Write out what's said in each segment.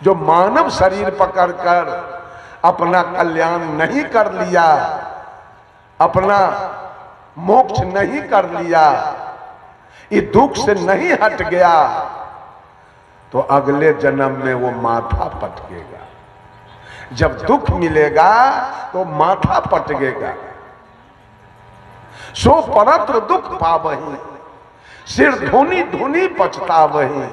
जो मानव शरीर पकड़कर अपना कल्याण नहीं कर लिया, अपना मोक्ष नहीं कर लिया, ये दुख से नहीं हट गया, तो अगले जन्म में वो माथा पटकेगा। जब दुख मिलेगा तो माथा पटकेगा। सो परत्र दुख पावही, सिर धुनी धुनी पछतावही।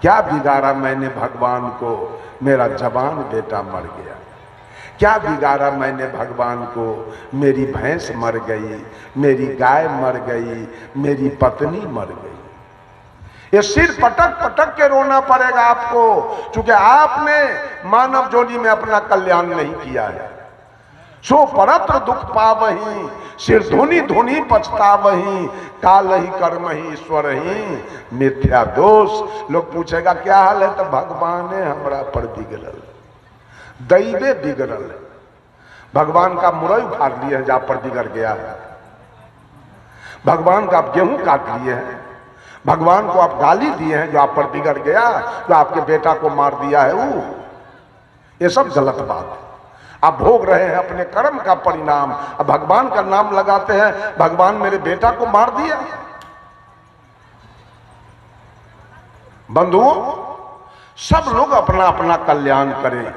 क्या बिगाड़ा मैंने भगवान को, मेरा जवान बेटा मर गया। क्या बिगाड़ा मैंने भगवान को, मेरी भैंस मर गई, मेरी गाय मर गई, मेरी पत्नी मर गई। ये सिर पटक पटक के रोना पड़ेगा आपको, क्योंकि आपने मानव जोनी में अपना कल्याण नहीं किया है। सो परत्र दुख पावही, सिर धुनी धुनी पछतावही, काल ही कर्म ही ईश्वर ही मिथ्या दोष। लोग पूछेगा क्या हाल है, तो भगवान ने हमरा पर बिगड़ल, दैवे बिगड़ल। भगवान का मुरई उखाड़ लिए है, जहां पर बिगड़ गया है। भगवान का आप गेहूं काट लिए हैं, भगवान को आप गाली दिए हैं, जो आप पर बिगड़ गया, जो आपके बेटा को मार दिया है वो। ये सब गलत बात है। आप भोग रहे हैं अपने कर्म का परिणाम, अब भगवान का नाम लगाते हैं, भगवान मेरे बेटा को मार दिया। बंधुओं, सब लोग अपना अपना कल्याण करें,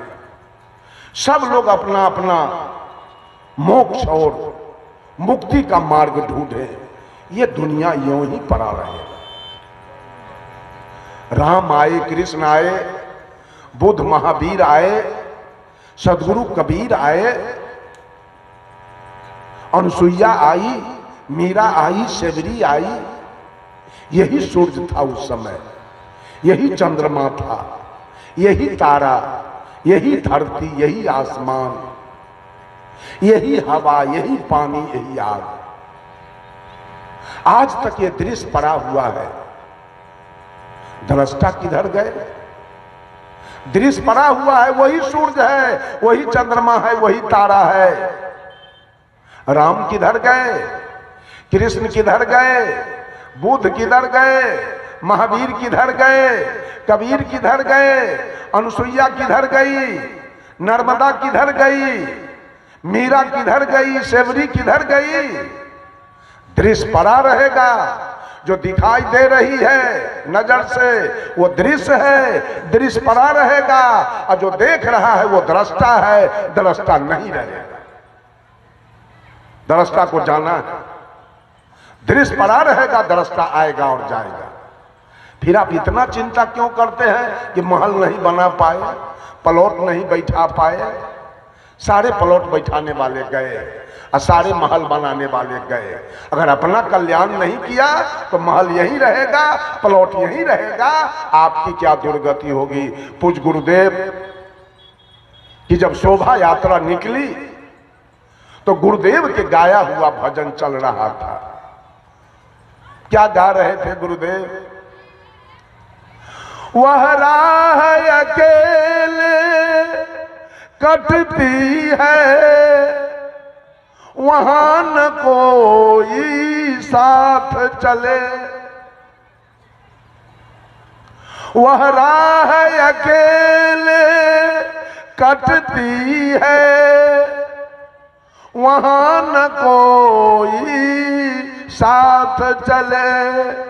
सब लोग अपना अपना मोक्ष और मुक्ति का मार्ग ढूंढें। ये दुनिया यूं ही पड़ा रहेगा। राम आए, कृष्ण आए, बुद्ध महावीर आए, सदगुरु कबीर आए, अनुसुईया आई, मीरा आई, सेवरी आई। यही सूर्य था उस समय, यही चंद्रमा था, यही तारा, यही धरती, यही आसमान, यही हवा, यही पानी, यही आग। आज तक ये दृश्य पड़ा हुआ है। दृष्टा किधर गए? दृश्य पड़ा हुआ है, वही सूर्य है, वही चंद्रमा है, वही तारा है। राम किधर गए? कृष्ण किधर गए? बुद्ध किधर गए? महावीर किधर गए? कबीर किधर गए? अनुसुईया किधर गई? नर्मदा किधर गई? मीरा किधर गई? सेवरी किधर गई? दृश्य पड़ा रहेगा। जो दिखाई दे रही है नजर से वो दृश्य है, दृश्य पड़ा रहेगा। और जो देख रहा है वो दृष्टा है, दृष्टा नहीं रहेगा। दृष्टा को जाना है, दृश्य पड़ा रहेगा, दृष्टा आएगा और जाएगा। फिर आप इतना चिंता क्यों करते हैं कि महल नहीं बना पाए, प्लॉट नहीं बैठा पाए? सारे प्लॉट बैठाने वाले गए और सारे महल बनाने वाले गए। अगर अपना कल्याण नहीं किया तो महल यही रहेगा, प्लॉट यही रहेगा। आपकी क्या दुर्गति होगी। पूज गुरुदेव की जब शोभा यात्रा निकली तो गुरुदेव के गाया हुआ भजन चल रहा था। क्या गा रहे थे गुरुदेव? वह राह अकेले कटती है, वहां न कोई साथ चले। वह राह अकेले कटती है, वहां न कोई साथ चले।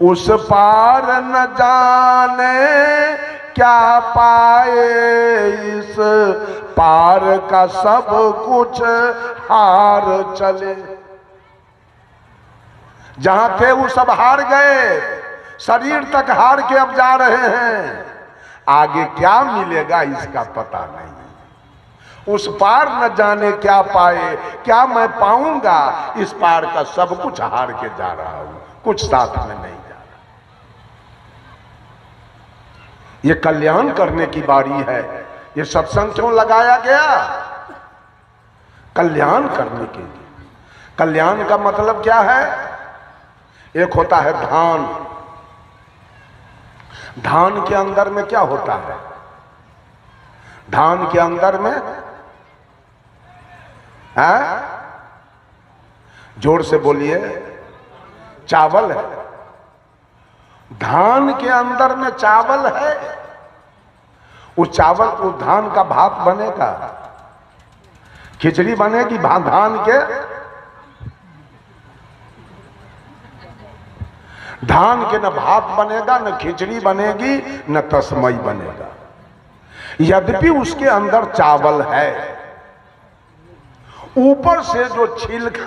उस पार न जाने क्या पाए, इस पार का सब कुछ हार चले। जहां थे वो सब हार गए, शरीर तक हार के अब जा रहे हैं। आगे क्या मिलेगा इसका पता नहीं। उस पार न जाने क्या पाए, क्या मैं पाऊंगा, इस पार का सब कुछ हार के जा रहा हूं, कुछ साथ में नहीं जा रहा। ये कल्याण करने की बारी है। ये सत्संग क्यों लगाया गया? कल्याण करने के लिए। कल्याण का मतलब क्या है? एक होता है धान। धान के अंदर में क्या होता है? धान के अंदर में है, जोर से बोलिए, चावल है। धान के अंदर में चावल है, वो चावल वो धान का भात बनेगा, खिचड़ी बनेगी धान के, धान के न भात बनेगा, न खिचड़ी बनेगी, न तस्मई बनेगा। यद्यपि उसके अंदर चावल है, ऊपर से जो छिलका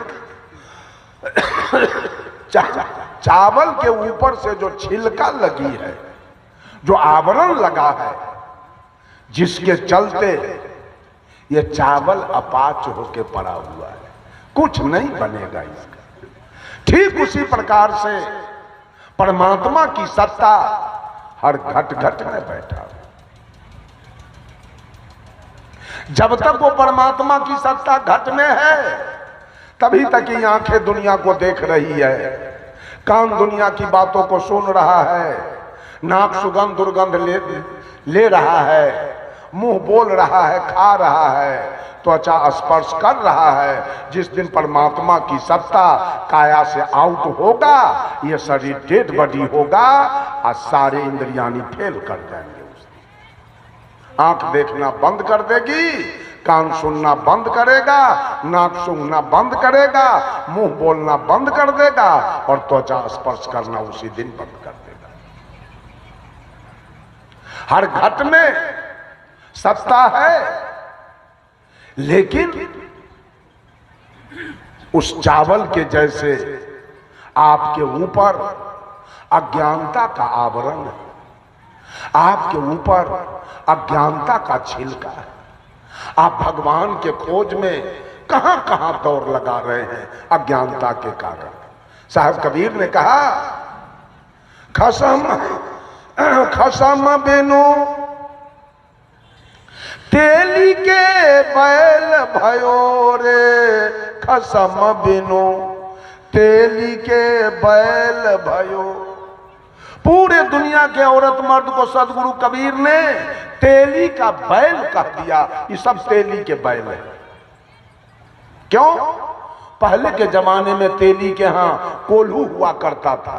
चावल के ऊपर से जो छिलका लगी है, जो आवरण लगा है, जिसके चलते ये चावल अपाच होके पड़ा हुआ है, कुछ नहीं बनेगा इसका। ठीक उसी प्रकार से परमात्मा की सत्ता हर घट घट में बैठा है। जब तक वो परमात्मा की सत्ता घट में है, तभी तक ये आंखें दुनिया को देख रही है, कान दुनिया की बातों को सुन रहा है, नाक सुगंध दुर्गंध ले रहा है, मुंह बोल रहा है, खा रहा है, त्वचा स्पर्श कर रहा है। जिस दिन परमात्मा की सत्ता काया से आउट होगा, ये शरीर डेड बॉडी होगा और सारे इंद्रियानी फेल कर जाएंगे। उस दिन आंख देखना बंद कर देगी, कान सुनना बंद करेगा, नाक सूंघना बंद करेगा, मुंह बोलना बंद कर देगा और त्वचा स्पर्श करना उसी दिन बंद कर देगा। हर घट में सत्ता है, लेकिन उस चावल के जैसे आपके ऊपर अज्ञानता का आवरण है, आपके ऊपर अज्ञानता का छिलका है। आप भगवान के खोज में कहां कहां दौड़ लगा रहे हैं अज्ञानता के कारण। साहब कबीर ने कहा, खसम खसम बिनु तेली के बैल भयो रे, खसम बिनु तेली के बैल भयो। पूरे दुनिया के औरत मर्द को सदगुरु कबीर ने तेली का बैल कह दिया। ये सब तेली के बैल है। क्यों? पहले के जमाने में तेली के यहां कोल्हू हुआ करता था,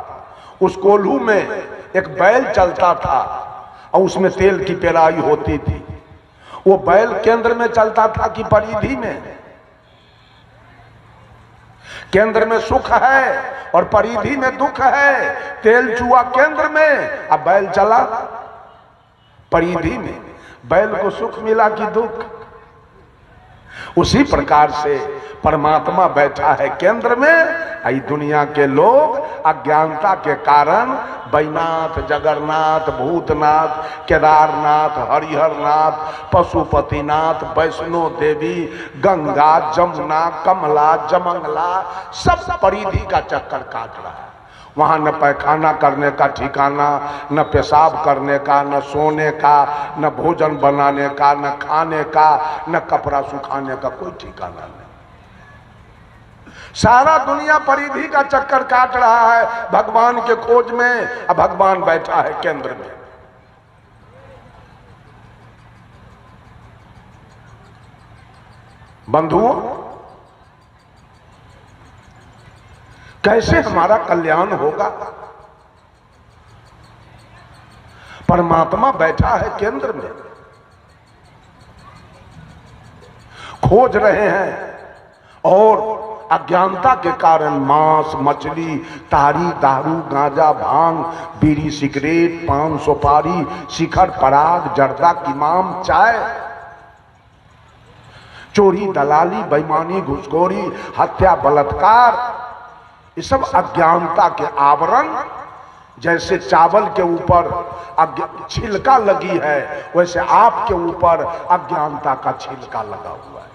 उस कोल्हू में एक बैल चलता था और उसमें तेल की पेराई होती थी। वो बैल केंद्र में चलता था कि परिधि में? केंद्र में सुख है और परिधि में दुख है। तेल चुआ केंद्र में, अब बैल चला परिधि में। बैल को सुख मिला कि दुख? उसी प्रकार से परमात्मा बैठा है केंद्र में। आई दुनिया के लोग अज्ञानता के कारण बैनाथ, जगन्नाथ, भूतनाथ, केदारनाथ, हरिहरनाथ, पशुपतिनाथ, वैष्णो देवी, गंगा, जमुना, कमला, जमंगला सब परिधि का चक्कर काट रहा है। वहां न पैखाना करने का ठिकाना, न पेशाब करने का, न सोने का, न भोजन बनाने का, न खाने का, न कपड़ा सुखाने का कोई ठिकाना नहीं। सारा दुनिया परिधि का चक्कर काट रहा है भगवान के खोज में। अब भगवान बैठा है केंद्र में। बंधुओं, कैसे हमारा कल्याण होगा? परमात्मा बैठा है केंद्र में, खोज रहे हैं और अज्ञानता के कारण मांस, मछली, तारी, दारू, गांजा, भांग, बीड़ी, सिगरेट, पान, सुपारी, शिखर, पराग, जर्दा, किमाम, चाय, चोरी, दलाली, बेईमानी, घुसखोरी, हत्या, बलात्कार, ये सब अज्ञानता के आवरण। जैसे चावल के ऊपर छिलका लगी है, वैसे आपके ऊपर अज्ञानता का छिलका लगा हुआ है।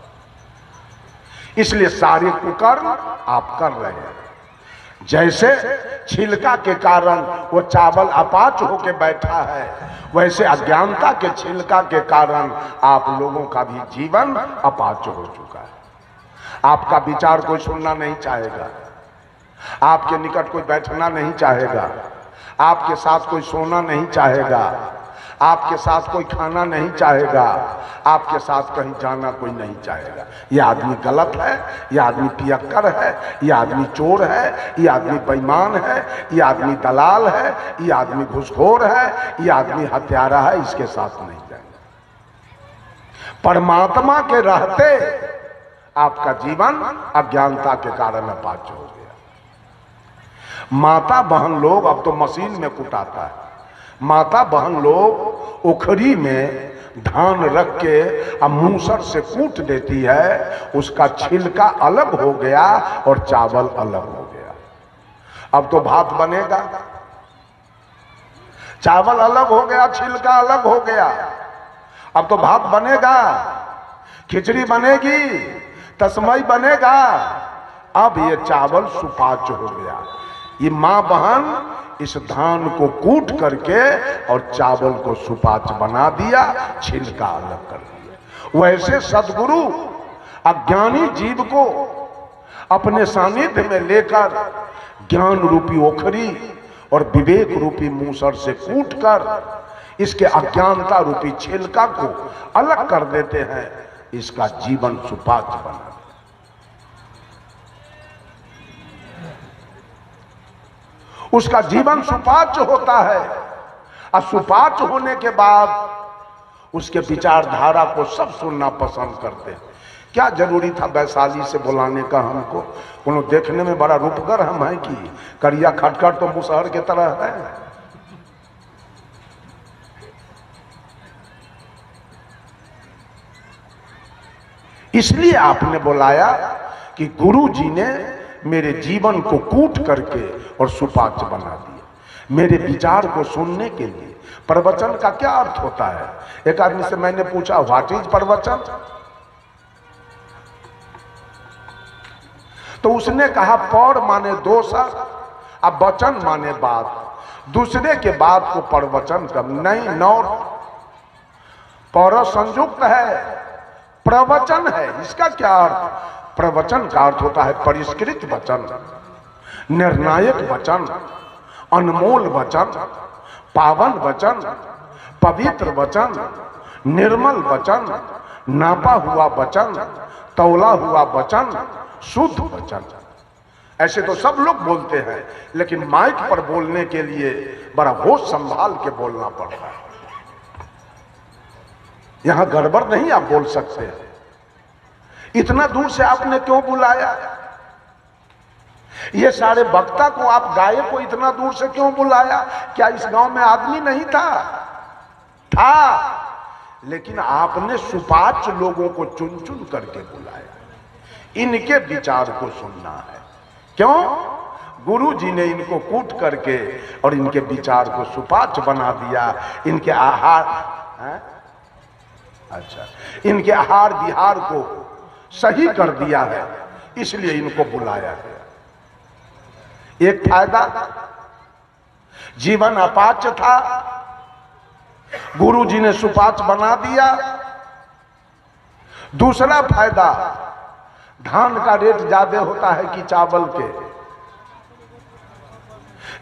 इसलिए सारे कुकर्म आप कर रहे हैं। जैसे छिलका के कारण वो चावल अपाच होके बैठा है, वैसे अज्ञानता के छिलका के कारण आप लोगों का भी जीवन अपाच हो चुका है। आपका विचार कोई सुनना नहीं चाहेगा, आपके निकट कोई बैठना नहीं चाहेगा, आपके साथ कोई सोना नहीं चाहेगा, आपके साथ कोई खाना नहीं चाहेगा, आपके साथ कहीं जाना कोई नहीं चाहेगा। ये आदमी गलत है, ये आदमी पियक्कर है, ये आदमी चोर है, ये आदमी बेईमान है, ये आदमी दलाल है, ये आदमी घूसखोर है, ये आदमी हत्यारा है, इसके साथ नहीं जाएगा। परमात्मा के रहते आपका जीवन अज्ञानता के कारण अपाच हो गया। माता बहन लोग अब तो मशीन में कुटाता है, माता बहन लोग उखरी में धान रख के अब मूसर से कूट देती है, उसका छिलका अलग हो गया और चावल अलग हो गया। अब तो भात बनेगा, चावल अलग हो गया, छिलका अलग हो गया, अब तो भात बनेगा, खिचड़ी बनेगी, तस्मई बनेगा। अब ये चावल सुपाच्य हो गया। ये माँ बहन इस धान को कूट करके और चावल को सुपाच्य बना दिया, छिलका अलग कर दिया। वैसे सद्गुरु अज्ञानी जीव को अपने सानिध्य में लेकर ज्ञान रूपी ओखरी और विवेक रूपी मूसर से कूट कर इसके अज्ञानता रूपी छिलका को अलग कर देते हैं, इसका जीवन सुपाच्य बना देते। उसका जीवन सुपाच्य होता है और सुपाच्य होने के बाद उसके विचारधारा को सब सुनना पसंद करते हैं। क्या जरूरी था वैशाली से बुलाने का हमको? उन्होंने देखने में बड़ा रूपगर हम हैं कि करिया खटखट तो मुसहर के तरह है। इसलिए आपने बुलाया कि गुरु जी ने मेरे जीवन को कूट करके और सुपाच्य बना दिया, मेरे विचार को सुनने के लिए। प्रवचन का क्या अर्थ होता है? एक आदमी से मैंने पूछा, व्हाट इज प्रवचन? तो उसने कहा पौर माने दोषर, अब वचन माने बात, दूसरे के बात को प्रवचन कर नहीं, नौ पौर संयुक्त है, प्रवचन है। इसका क्या अर्थ? प्रवचन का अर्थ होता है परिष्कृत वचन, निर्णायक वचन, अनमोल वचन, पावन वचन, पवित्र वचन, निर्मल वचन, नापा हुआ वचन, तौला हुआ वचन, शुद्ध वचन। ऐसे तो सब लोग बोलते हैं, लेकिन माइक पर बोलने के लिए बड़ा होश संभाल के बोलना पड़ता है। यहां गड़बड़ नहीं आप बोल सकते। इतना दूर से आपने क्यों बुलाया? ये सारे वक्ता को आप गाये को इतना दूर से क्यों बुलाया? क्या इस गांव में आदमी नहीं था? था, लेकिन आपने सुपाच्य लोगों को चुन चुन करके बुलाया। इनके विचार को सुनना है। क्यों? गुरु जी ने इनको कूट करके और इनके विचार को सुपाच्य बना दिया। इनके आहार है? अच्छा, इनके आहार विहार को सही कर दिया है, इसलिए इनको बुलाया गया। एक फायदा, जीवन अपाच्य था, गुरु जी ने सुपाच्य बना दिया। दूसरा फायदा, धान का रेट ज्यादा होता है कि चावल के?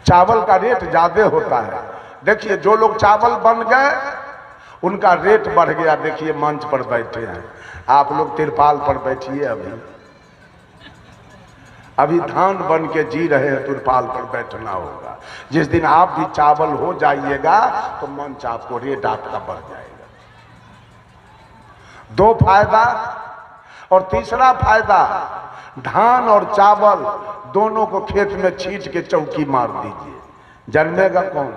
चावल का रेट ज्यादा होता है। देखिए, जो लोग चावल बन गए उनका रेट बढ़ गया। देखिए, मंच पर बैठे हैं आप लोग, तिरपाल पर बैठिए। अभी धान बन के जी रहे हैं, तिरपाल पर बैठना होगा। जिस दिन आप भी चावल हो जाइएगा तो मंच आपको, रेट आपका बढ़ जाएगा। दो फायदा। और तीसरा फायदा, धान और चावल दोनों को खेत में छींट के चौकी मार दीजिए, जन्मेगा कौन?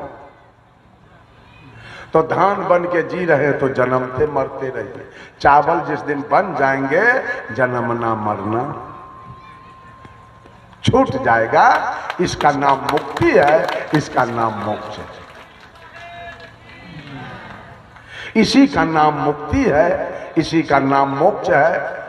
तो धान बन के जी रहे तो जन्मते मरते रहिए। चावल जिस दिन बन जाएंगे, जन्मना मरना छूट जाएगा। इसका नाम मुक्ति है, इसका नाम मोक्ष है। इसी का नाम मुक्ति है, इसी का नाम मोक्ष है।